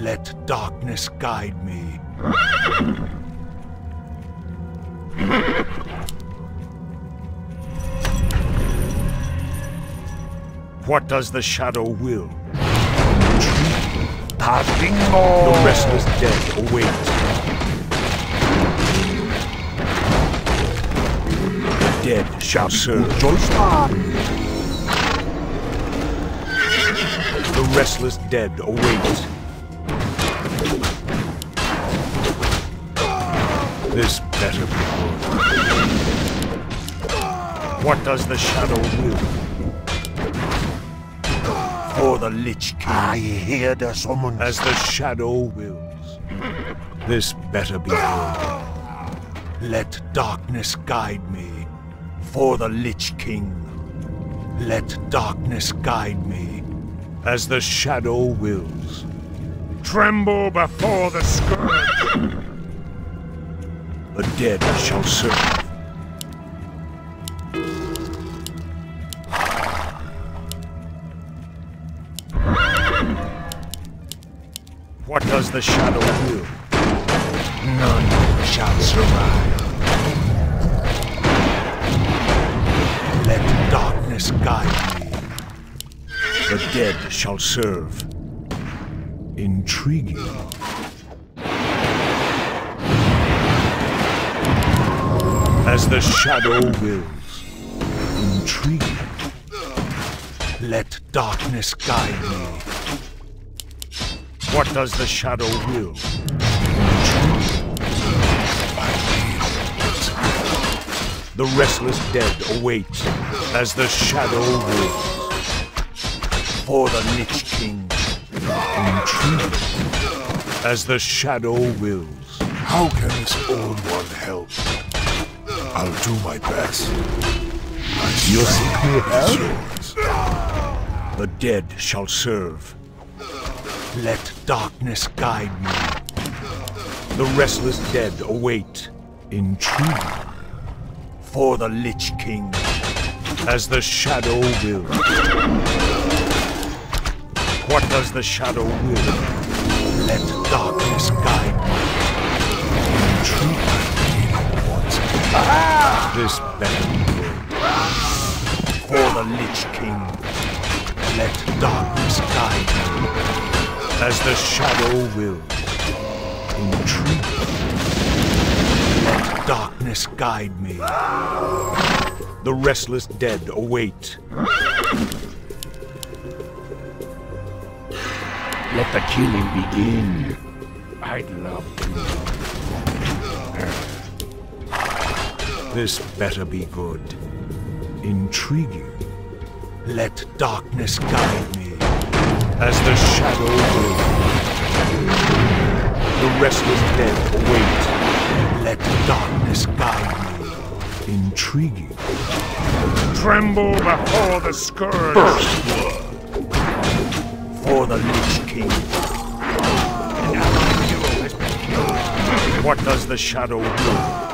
Let darkness guide me. What does the shadow will? Bingo! The restless dead await. The dead shall serve. The restless dead await. This better be good. What does the shadow will? For the Lich King. I hear the summons. As the shadow wills. This better be good. Let darkness guide me. For the Lich King. Let darkness guide me. As the shadow wills. Tremble before the scourge. The dead shall serve. What does the shadow will? None shall survive. Let darkness guide me. The dead shall serve. Intriguing. As the shadow wills. Intriguing. Let darkness guide me. What does the shadow will? The restless dead await as the shadow wills. For the Lich King. Intriguing. As the shadow wills. How can this old one help? I'll do my best. Your secret help? The dead shall serve. Let darkness guide me. The restless dead await. Intriguing. For the Lich King. As the shadow wills. What does the shadow will? Let darkness guide me. Intriguing. This better be good. For the Lich King. Let darkness guide me. As the shadow wills. Intriguing. Let darkness guide me. The restless dead await. Let the killing begin. I'd love to. This better be good. Intriguing. Let darkness guide me. As the shadow wills. The restless dead await. Let darkness guide me. Intriguing. Tremble before the scourge. First blood. For the Lich King. An allied hero has been killed. What does the shadow will?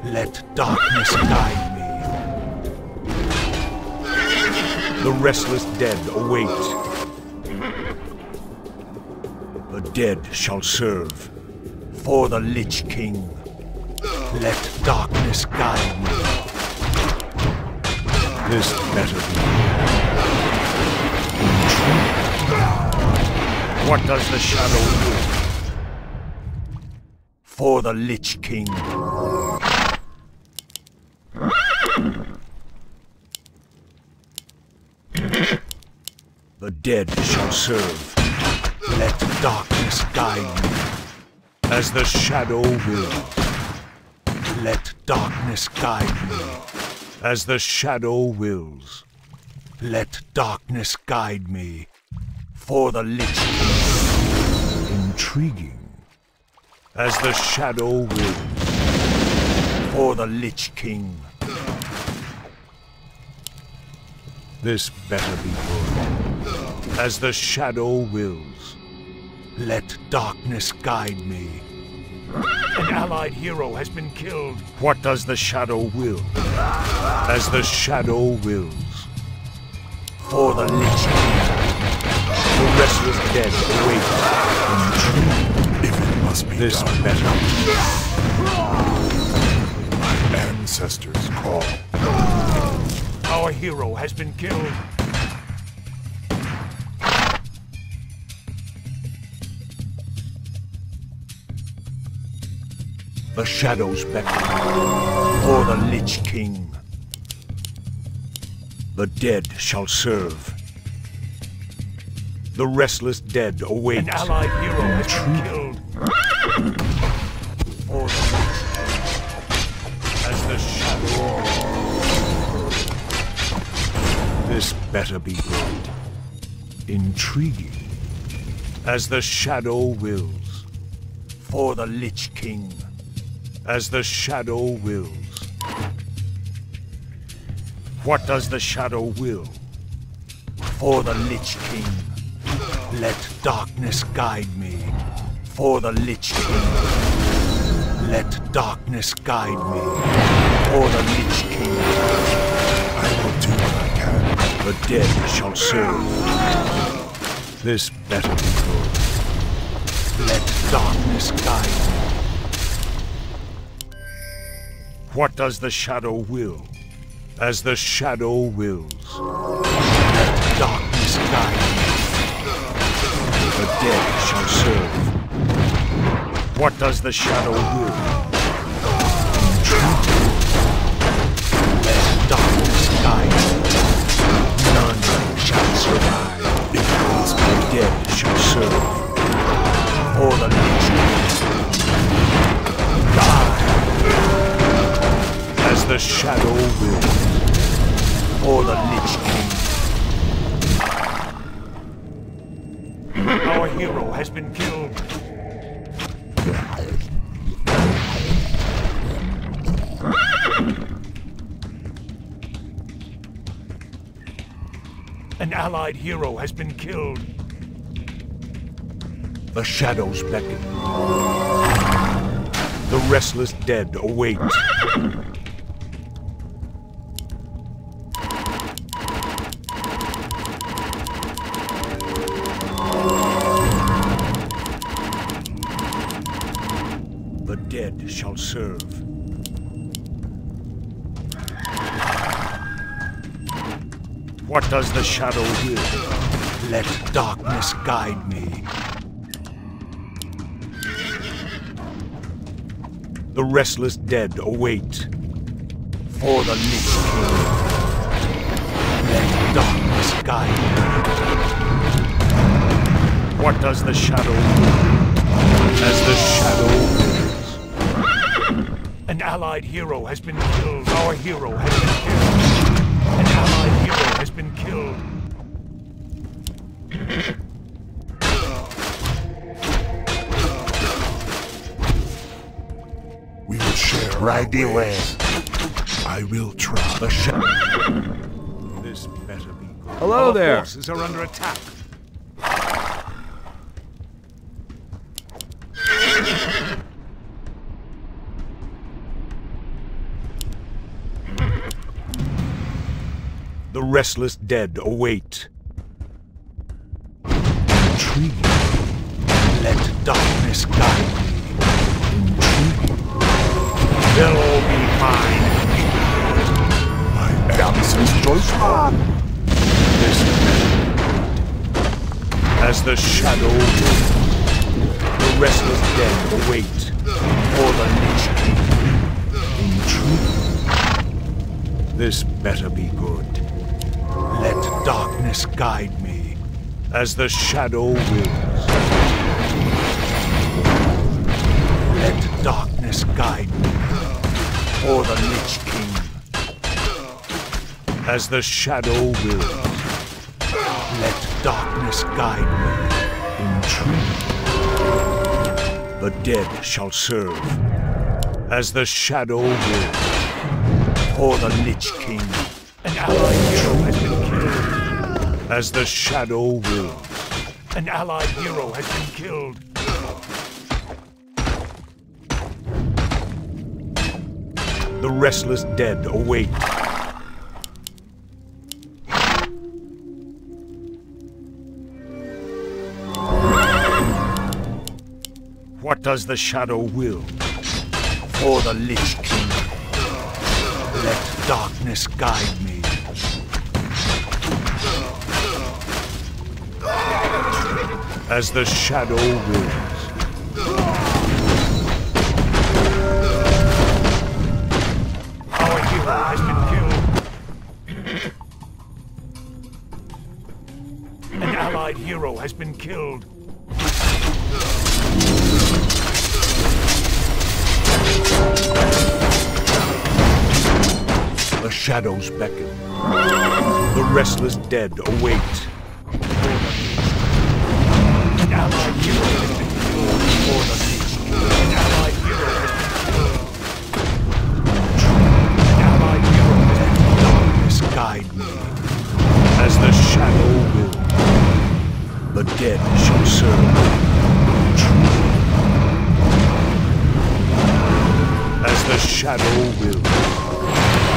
Let darkness guide me. The restless dead await. The dead shall serve. For the Lich King. Let darkness guide me. This better be. Intriguing. What does the shadow do? For the Lich King. The dead shall serve. Let darkness guide me. As the shadow wills. Let darkness guide me. As the shadow wills. Let darkness guide me. For the Lich King. Intriguing. As the shadow wills. For the Lich King. This better be good. As the shadow wills. Let darkness guide me. An allied hero has been killed. What does the shadow will? As the shadow wills. For the Lich King. The restless dead await. If it must be This done, better. ancestors call. Our hero has been killed. The shadows beckon for the Lich King. The dead shall serve. The restless dead await. An allied hero has been killed. For the Lich King. As the shadow. This better be good. Intriguing. As the shadow wills. For the Lich King. As the shadow wills. What does the shadow will? For the Lich King. Let darkness guide me. For the Lich King. Let darkness guide me. For the Lich King. I will do what I can. The dead shall serve. This better be good. Let darkness guide me. What does the shadow will? As the shadow wills. Let darkness guide me. The dead shall serve. What does the shadow will? Intriguing. Let darkness guide me. None shall survive. The dead shall serve. For the Lich King. Die. As the shadow wills. For the Lich King. Our hero has been killed. An allied hero has been killed. The shadows beckon. The restless dead await. The dead shall serve. What does the shadow will? Let darkness guide me. The restless dead await. For the Lich King. Let darkness guide me. What does the shadow will? As the shadow wills. An allied hero has been killed. Our hero has been killed. An allied hero has been killed. We will share Right our away. ways. I will try. The shadow. This better be good. Hello Our there. forces are under attack. The restless dead await. Intriguing. Let darkness guide me. Intriguing. They'll all be mine. My ancestors call. This as the shadow wills. The restless dead await. For the Lich King. Intriguing. This better be good. Let darkness guide me, as the shadow wills. Let darkness guide me, for the Lich King, as the shadow wills. Let darkness guide me, intriguing. The dead shall serve, as the shadow wills, for the Lich King. An allied hero has been killed. As the shadow wills. An allied hero has been killed. The restless dead await. What does the shadow will? For the Lich King. Let darkness guide me. As the shadow wills. Our hero has been killed. An allied hero has been killed. The shadows beckon. The restless dead await. An allied hero has been killed for the Lich King. An allied hero has been killed. An allied hero has been killed. Darkness guide me. As the shadow will. The dead shall serve. As the shadow will.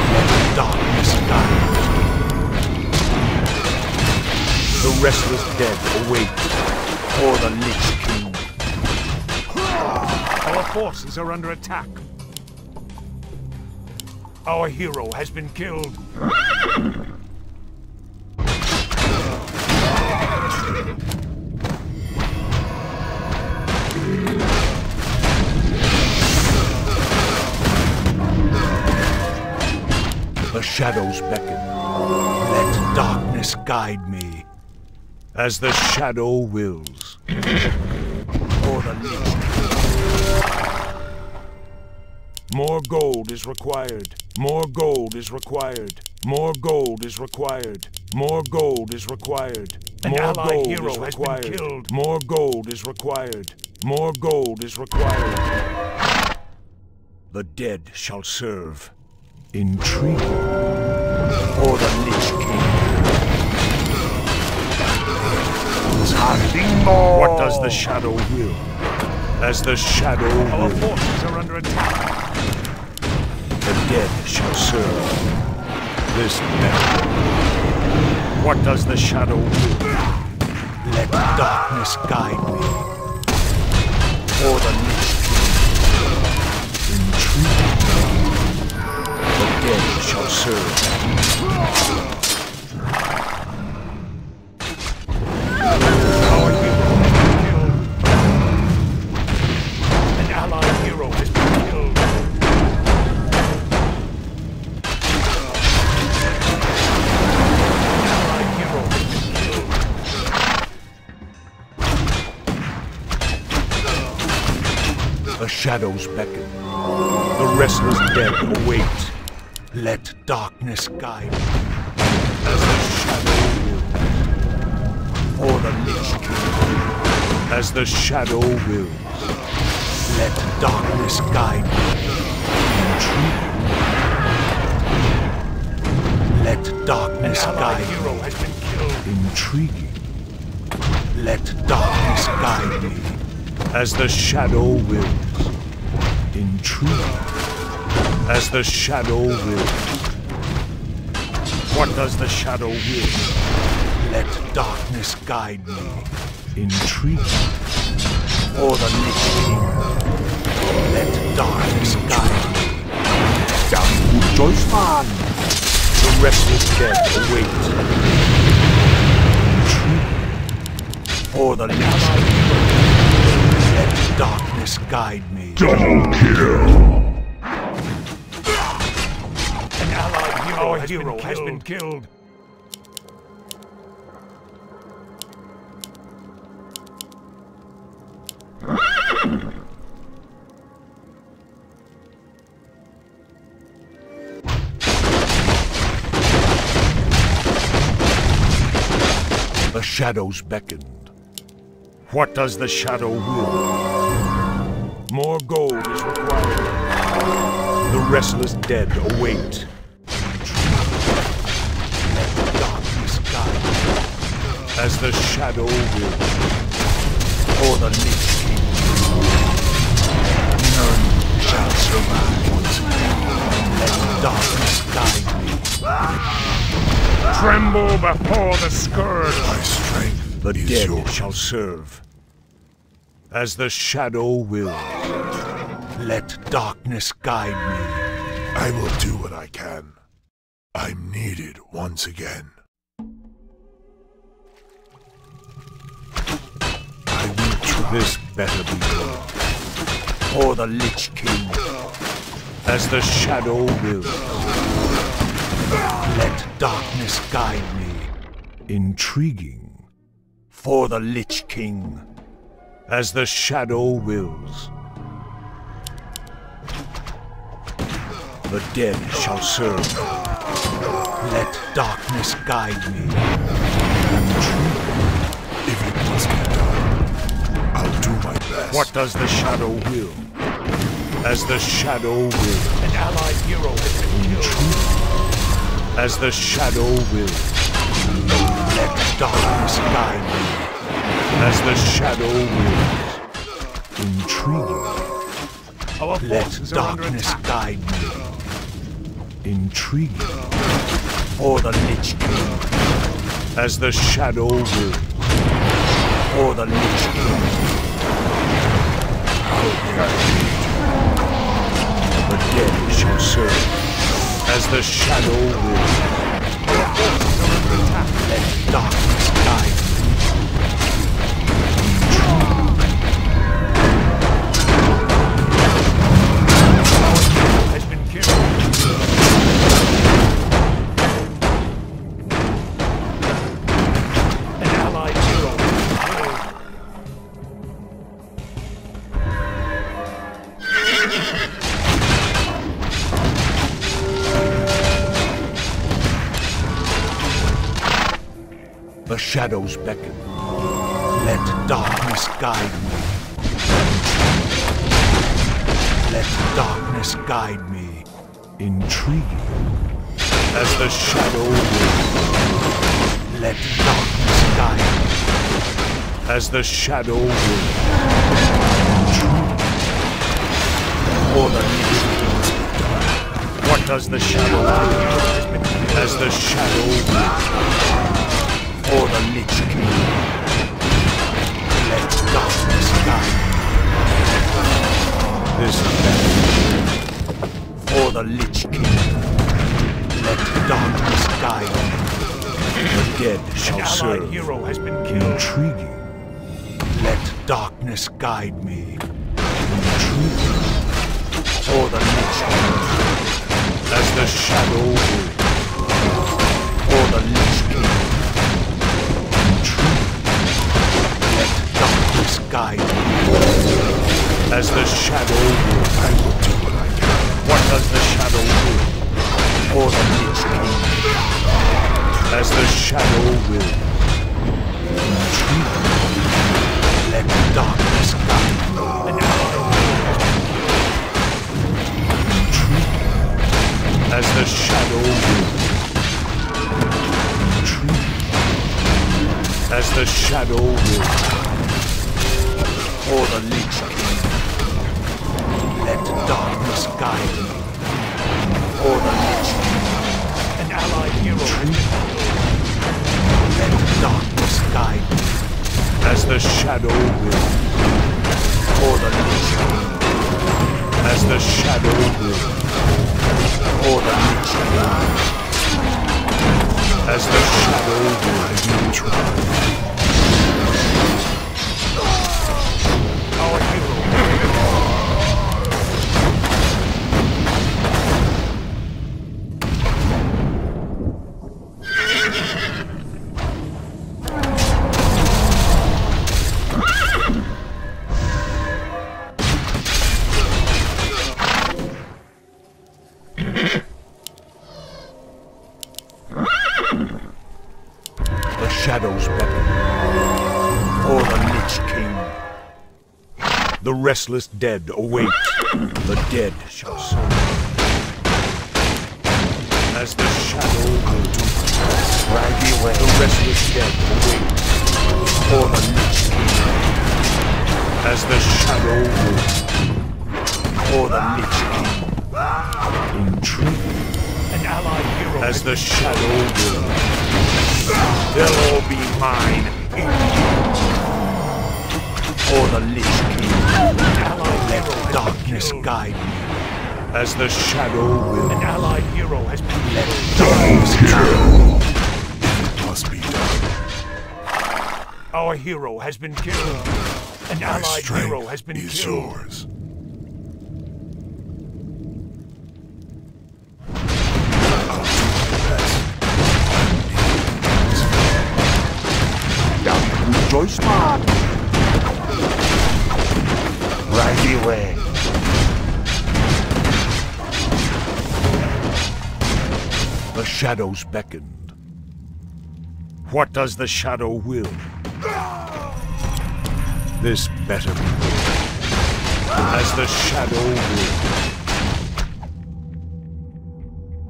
Let darkness guide. The restless dead await for the Lich King. Our forces are under attack. Our hero has been killed. The shadows beckon. Let darkness guide me. As the shadow wills. For the Lich King. More gold is required. More gold is required. More gold is required. More gold is required. More gold is required. More gold is required. More gold is required. The dead shall serve. Intriguing. For the Lich King. What does the shadow will? As the shadow will. Our forces are under attack. The dead shall serve. This battle. What does the shadow will? Let darkness guide me. For the Lich King. Intriguing. The dead shall serve. Our hero has been killed. An allied hero has been killed. An allied hero has been killed. The shadows beckon. The restless dead await. Let darkness guide me. As the shadow wills. For the Lich King. As the shadow wills. Let darkness guide me. Intriguing. Let darkness guide me. Hero has been killed. Intriguing. Let darkness guide me. As the shadow wills. Intriguing. As the shadow wills. What does the shadow will? Let darkness guide me. Intriguing. For the Lich King. Let darkness guide me. Joyceman. The restless dead await. Intriguing. For the Lich King. Let darkness guide me. Double kill! Our hero has been killed. The shadows beckoned. What does the shadow will? More gold is required. The restless dead await. As the shadow will. For the Lich King. None shall survive. Let darkness guide me. Tremble before the scourge. My strength The is dead yours. shall serve. As the shadow wills. Let darkness guide me. I will do what I can. I'm needed once again. I will try. This better be good. For the Lich King. As the shadow wills. Let darkness guide me. Intriguing. For the Lich King. As the shadow wills. The dead shall serve. Let darkness guide me. If it must be done, I'll do my best. What does the shadow will? As the shadow will. An allied hero has been killed. As the shadow will. Let darkness guide me. As the shadow wills. Intriguing. Our Let forces are under darkness attack. guide me. Intriguing. For the Lich King. As the shadow wills. For the Lich King. The dead shall serve. As the shadow wills. Our forces are under attack. Let darkness guide me. Has been killed. An allied hero has been killed. The shadows beckon. Let darkness guide me. Let darkness guide me. Intriguing. As the shadow wills. Let darkness guide me. As the shadow wills. Intriguing. For the Lich King. What does the shadow will? As the shadow wills. For the Lich King. Let darkness guide me. This battle. For the Lich King. Let darkness guide me. The dead shall An serve. allied hero has been killed. Intriguing. Let darkness guide me. Intriguing. For the Lich King. As the shadow will. For the Lich King. Intriguing. Let darkness guide me. As the shadow will. I will do what I can. What does the shadow will? For the Lich King. As the shadow will. Intriguing. Let darkness guide me. An allied Intriguing. As the shadow will. Intriguing. As the shadow will. For the Lich King. Let darkness guide me. For the Lich King. an allied hero has been killed. Let darkness guide me. As the shadow will. For the Lich King. As the shadow will. For the Lich King. As the shadow will. Try. Our hero. The shadows beckon. For the Lich King. The restless dead await. The dead shall serve. As the shadow will do. Drag me away. The restless dead await. For the Lich King. As the shadow will. For the Lich King. Intriguing. An allied hero As has the been shadow will. They'll all be mine. For or the Lich King. Let darkness guide me, as the shadow will. An allied hero has been Let darkness guide me. It must be done. Our hero has been killed. An My allied hero has strength been is killed. yours. Joy smart. Right away. The shadows beckoned. What does the shadow will? This better be as the shadow will.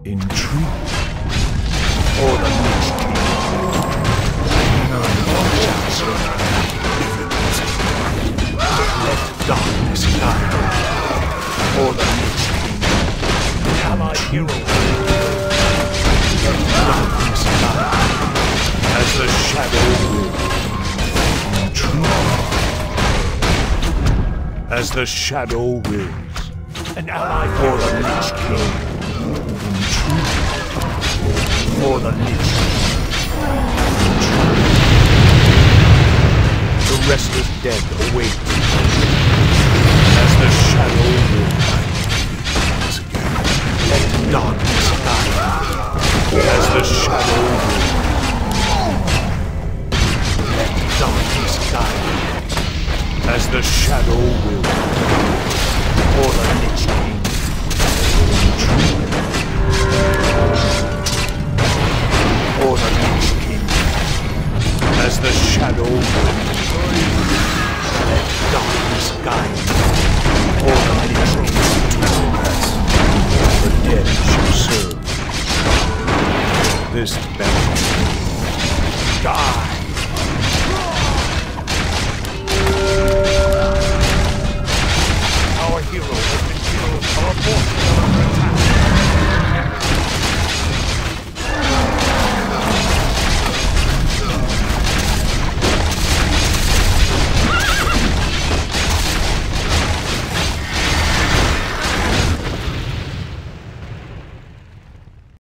Intrigue or the Lich King. None shall survive. Let darkness guide me, or the Lich King. An allied hero Let darkness guide me, as the shadow will. Intrigue as the shadow wills, An allied or hero the Lich King. Intrigue or the Lich King. The restless dead await, as the shadow wills. Let darkness guide me, as the shadow wills. Let darkness guide me, as the shadow wills. Or the Lich King. Or the Lich King, as the shadow wills. Let darkness guide me, or the Lich King. The dead shall serve. This better